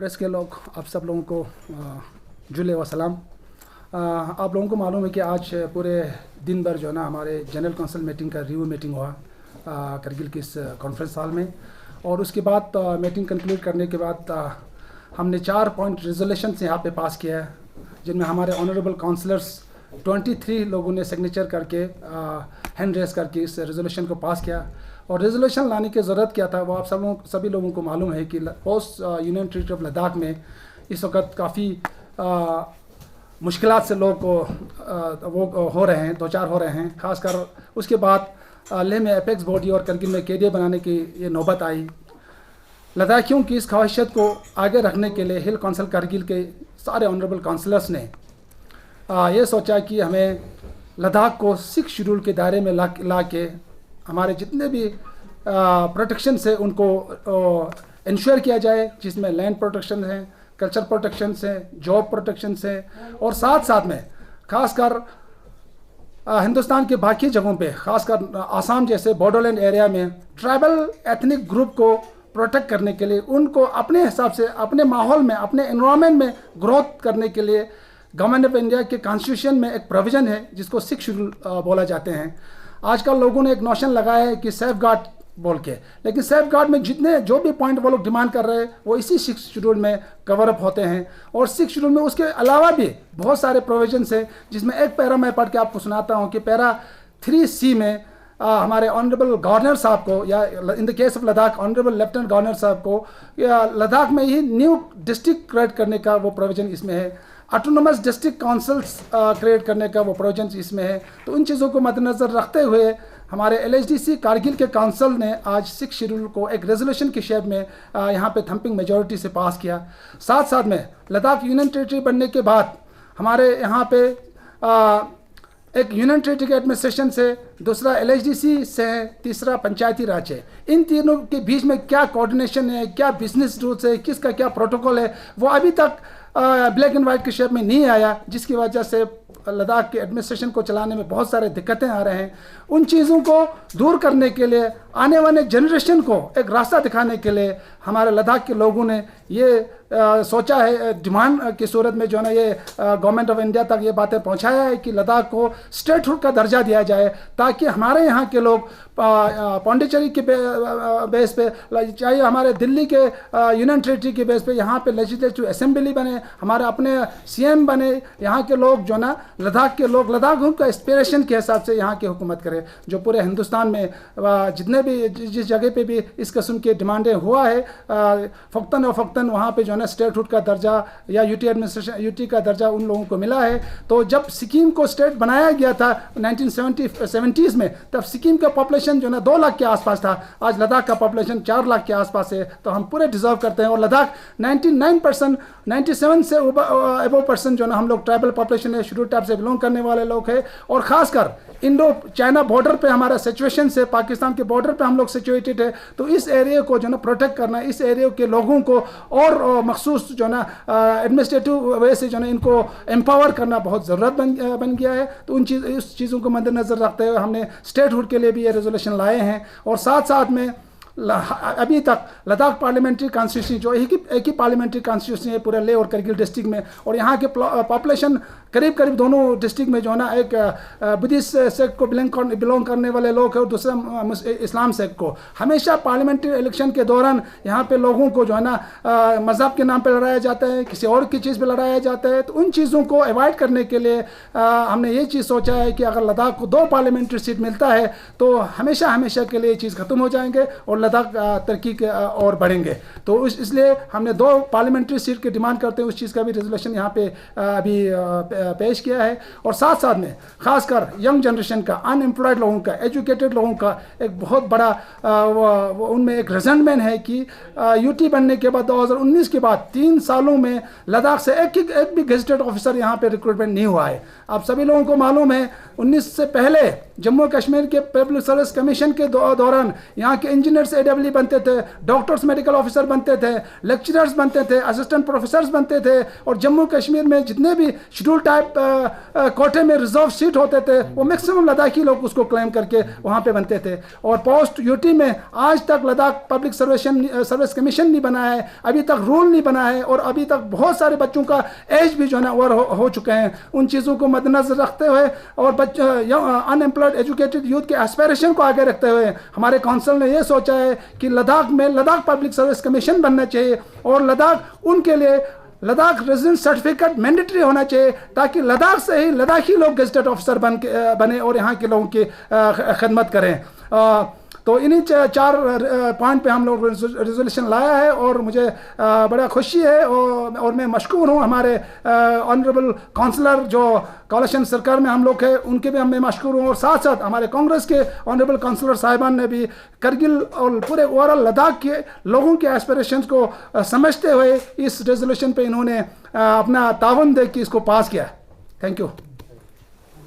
Press के लोग, आप सब लोगों को जुले व सलाम। आप लोगों को मालूम है कि आज पूरे दिन भर जो है ना हमारे जनरल काउंसिल मीटिंग का रिव्यू मीटिंग हुआ करगिल की इस कॉन्फ्रेंस हॉल में। और उसके बाद मीटिंग कंक्लूड करने के बाद हमने 4 पॉइंट रेजोल्यूशन यहाँ पे पास किया है, जिनमें हमारे ऑनरेबल काउंसलर्स 23 लोगों ने सिग्नेचर करके हैंड रेस करके इस रेजोल्यूशन को पास किया। और रेजोल्यूशन लाने की ज़रूरत क्या था वो आप सभी लोगों को मालूम है कि post union territory of Ladakh में इस वक्त काफ़ी मुश्किलात से लोग को वो हो रहे हैं, 2-4 हो रहे हैं। खासकर उसके बाद लेह में एपेक्स बॉडी और करगिल में केडीए बनाने की ये नौबत आई। लद्दाखियों की इस ख्वाहिशत को आगे रखने के लिए हिल काउंसिल करगिल के सारे ऑनरेबल काउंसलर्स ने ये सोचा कि हमें लद्दाख को 6 शेड्यूल के दायरे में ला के हमारे जितने भी प्रोटेक्शन से उनको इंश्योर किया जाए, जिसमें लैंड प्रोटेक्शन है, कल्चर प्रोटेक्शन है, जॉब प्रोटेक्शन है, और साथ साथ में खासकर हिंदुस्तान के बाकी जगहों पे, खासकर आसाम जैसे बॉर्डरलैंड एरिया में ट्राइबल एथनिक ग्रुप को प्रोटेक्ट करने के लिए, उनको अपने हिसाब से अपने माहौल में, अपने एनवायरनमेंट में ग्रोथ करने के लिए गवर्नमेंट ऑफ इंडिया के कॉन्स्टिट्यूशन में एक प्रोविज़न है जिसको 6 शेड्यूल बोला जाते हैं। आजकल लोगों ने एक नोशन लगाया है कि सेफ गार्ड बोल के, लेकिन सेफ गार्ड में जो भी पॉइंट वो लोग डिमांड कर रहे हैं वो इसी 6 शेड्यूल में कवर अप होते हैं। और 6 शेड्यूल में उसके अलावा भी बहुत सारे प्रोविजंस है, जिसमें एक पैरा मैं पढ़ के आपको सुनाता हूँ कि पैरा 3C में हमारे ऑनरेबल गवर्नर साहब को, या in the case of Ladakh honourable lieutenant governor साहब को, या लद्दाख में ही न्यू डिस्ट्रिक्ट क्रिएट करने का वो प्रोविजन इसमें है। ऑटोनोमस डिस्ट्रिक्ट काउंसिल्स क्रिएट करने का वो प्रोविजन इसमें है। तो उन चीज़ों को मद्देनज़र रखते हुए हमारे LHDC कारगिल के काउंसिल ने आज 6 शेड्यूल को एक रेजोल्यूशन की शेप में यहाँ पे थम्पिंग मेजॉरिटी से पास किया। साथ साथ में लद्दाख यूनियन टेरिटरी बनने के बाद हमारे यहाँ पे एक यूनियन टेरिटरी के एडमिनिस्ट्रेशन से, दूसरा LHDC से है, तीसरा पंचायती राज है। इन तीनों के बीच में क्या कोऑर्डिनेशन है, क्या बिजनेस रूल्स है, किसका क्या प्रोटोकॉल है, वो अभी तक ब्लैक एंड वाइट के शेप में नहीं आया, जिसकी वजह से लद्दाख के एडमिनिस्ट्रेशन को चलाने में बहुत सारे दिक्कतें आ रहे हैं। उन चीज़ों को दूर करने के लिए, आने वाले जनरेशन को एक रास्ता दिखाने के लिए हमारे लद्दाख के लोगों ने ये सोचा है, डिमांड की सूरत में जो है ना ये गवर्नमेंट ऑफ इंडिया तक ये बातें पहुंचाया है कि लद्दाख को स्टेटहुड का दर्जा दिया जाए, ताकि हमारे यहाँ के लोग पौंडीचेरी के बेस पे, चाहे हमारे दिल्ली के यूनियन टेरिटरी के बेस पे यहाँ पे लेजिस्लेटिव असेंबली बने, हमारे अपने CM बने, यहाँ के लोग जो ना लद्दाख के लोग लद्दाख का एस्पिरेशन के हिसाब से यहाँ की हुकूमत करे। जो पूरे हिंदुस्तान में जितने भी जिस जगह पे भी इस किस्म की डिमांडें हुआ है, फ़क्तन और फ़क्तन वहाँ पे जो है ना स्टेटहुड का दर्जा या UT एडमिनिस्ट्रेशन UT का दर्जा उन लोगों को मिला है। तो जब सिक्किम को स्टेट बनाया गया था 1970s में, तब सिक्किम का पॉपुलेशन जो है ना 2 लाख के आसपास था। आज लद्दाख का पॉपुलेशन 4 लाख के आसपास है। तो हम पूरे डिजर्व करते हैं। और लद्दाख 99% 97 से अबव परसेंट जो है ना हम लोग ट्राइबल पॉपुलेशन है, शेड्यूल टाइप से बिलोंग करने वाले लोग हैं। और ख़ासकर इंडो चाइना बॉर्डर पे हमारा सिचुएशन से, पाकिस्तान के बॉर्डर पे हम लोग सिचुएटेड है। तो इस एरिया को जो है ना प्रोटेक्ट करना, इस एरिया के लोगों को और मखसूस जो है ना एडमिनिस्ट्रेटिव वे से जो है ना इनको एम्पावर करना बहुत ज़रूरत बन गया है। तो उस चीज़ों को मद्देनज़र रखते हुए हमने स्टेटहुड के लिए भी ये रेजोल्यूशन लाए हैं। और साथ साथ में अभी तक लद्दाख पार्लियामेंट्री कॉन्स्टिट्यूंसी जो एक ही पार्लियामेंट्री कॉन्स्टिट्यूंसी है पूरे लेह और करगिल डिस्ट्रिक्ट में, और यहाँ के पॉपुलेशन करीब दोनों डिस्ट्रिक्ट में जो है ना एक बुद्धिस्ट सेक्ट को बिलोंग करने वाले लोग हैं और दूसरा इस्लाम सेक्ट को। हमेशा पार्लियामेंट्री इलेक्शन के दौरान यहाँ पे लोगों को जो है ना मज़हब के नाम पे लड़ाया जाता है, किसी और की चीज़ पे लड़ाया जाता है। तो उन चीज़ों को अवॉइड करने के लिए हमने ये चीज़ सोचा है कि अगर लद्दाख को 2 पार्लियामेंट्री सीट मिलता है तो हमेशा के लिए ये चीज़ ख़त्म हो जाएंगे और लद्दाख तरक्की के और बढ़ेंगे। तो इसलिए हमने 2 पार्लियामेंट्री सीट की डिमांड करते हैं, उस चीज़ का भी रेजोल्यूशन यहाँ पे अभी पेश किया है। और साथ साथ में खासकर यंग जनरेशन का, अनएम्प्लॉयड लोगों का, एजुकेटेड लोगों का एक बहुत बड़ा उनमें एक रिजेंटमेंट है कि UT बनने के बाद 2019 के बाद 3 सालों में लद्दाख से एक भी गेजेटेड ऑफिसर यहाँ पे रिक्रूटमेंट नहीं हुआ है। आप सभी लोगों को मालूम है 19 से पहले जम्मू कश्मीर के पब्लिक सर्विस कमीशन के दौरान यहाँ के इंजीनियर पायलट्स AWE बनते थे, डॉक्टर्स मेडिकल ऑफिसर बनते थे, लेक्चरर्स बनते थे, असिस्टेंट प्रोफेसर्स बनते थे, और जम्मू कश्मीर में जितने भी शेड्यूल टाइप कोटे में रिजर्व सीट होते थे वो मैक्सिमम लद्दाखी लोग उसको क्लेम करके वहाँ पे बनते थे। और पोस्ट यूटी में आज तक लद्दाख पब्लिक सर्विस कमीशन नहीं बना है, अभी तक रूल नहीं बना है, और अभी तक बहुत सारे बच्चों का एज भी जो है ना ओवर हो चुके हैं। उन चीज़ों को मद्देनजर रखते हुए और अनएम्प्लॉयड एजुकेटेड यूथ के एस्पिरेशन को आगे रखते हुए हमारे काउंसिल ने ये सोचा है कि लद्दाख में लद्दाख पब्लिक सर्विस कमीशन बनना चाहिए, और लद्दाख उनके लिए लद्दाख रेजिडेंट सर्टिफिकेट मैंडेटरी होना चाहिए, ताकि लद्दाख से ही लद्दाखी लोग गेजेटेड ऑफिसर बने और यहाँ के लोगों की खिदमत करें। तो इन्हीं 4 पॉइंट पे हम लोग रेजोल्यूशन लाया है, और मुझे बड़ा खुशी है, और मैं मशकूर हूँ हमारे ऑनरेबल काउंसलर जो कोalition सरकार में हम लोग हैं उनके भी मैं मशकूर हूँ, और साथ साथ हमारे कांग्रेस के ऑनरेबल काउंसलर साहिबान ने भी करगिल और पूरे ओवरऑल लद्दाख के लोगों के एस्पिरेशंस को समझते हुए इस रेजोल्यूशन पे इन्होंने अपना तावन दे के इसको पास किया। Thank you.